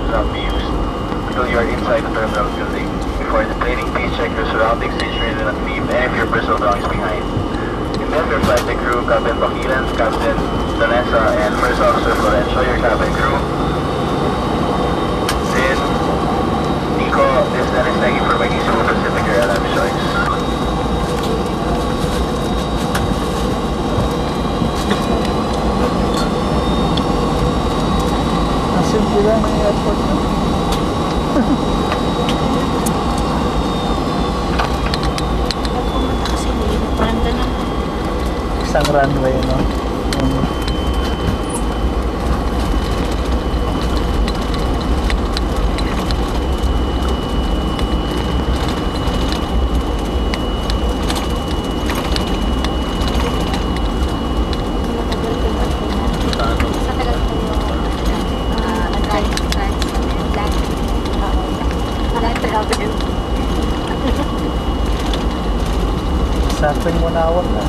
should not be used until you are inside the terminal building. Before deplaning, please check your surroundings to ensure you do not leave any of your personal belongings behind. In then, your flight deck crew, Captain Bakilan, Captain Danessa, and First Officer Florence, show your cabin crew. Then, Nico, this Dennis, thank you for making Cebu Pacific your airline choice. Simple lang ang airport na. Kasi parang ganun. Isang runway, no? Sapin mo na awak na.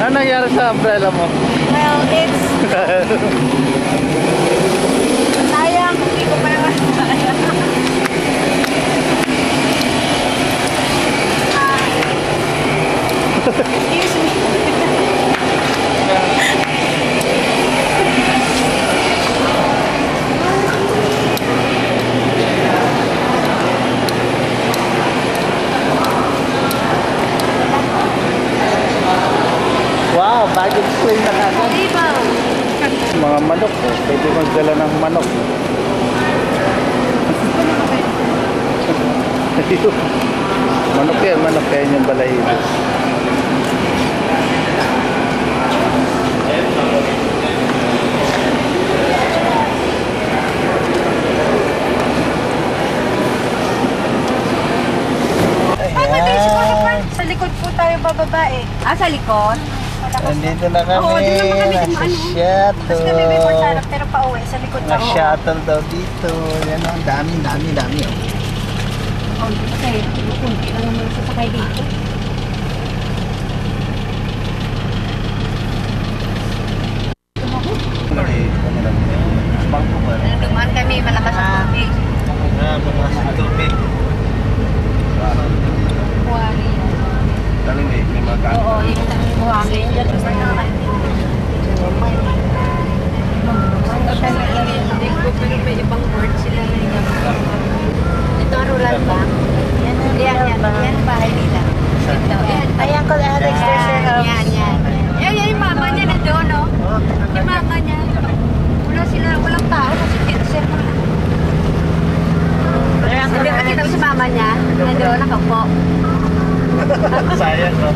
Ano nangyari sa umbrella mo? Well, it's... sayang, hindi ko pa naman sayang. Excuse me. Wow, baggage claim na kagad. Diba? Mga manok, pwede magdala ng manok. Manok yan yung balahibo. Sa likod po tayo bababa eh. Ah, sa likod? Nandito na kami. Oo, din naman kami Nasa shuttle. Tapos kami may portarap pero pa uwi sa likod pa. Shuttle daw dito. Yan ang dami. Oh, kasi kunti lang naman sasakay dito. Dumaan kami, malakas ang tubig. Malakas ang tubig. Buwari. Oo, yung buwari. Pero may ibang word sila na yung ito ang rural ba? Yan bahay nila. Ito, yan. Ayan ko lahat extension house. Yan yung mama niya na doon, no? Yung mama niya. Walang tao kasi tinser mo lang. Hindi ka kita sa mama niya. Na doon, nakaupo. Sayang, no?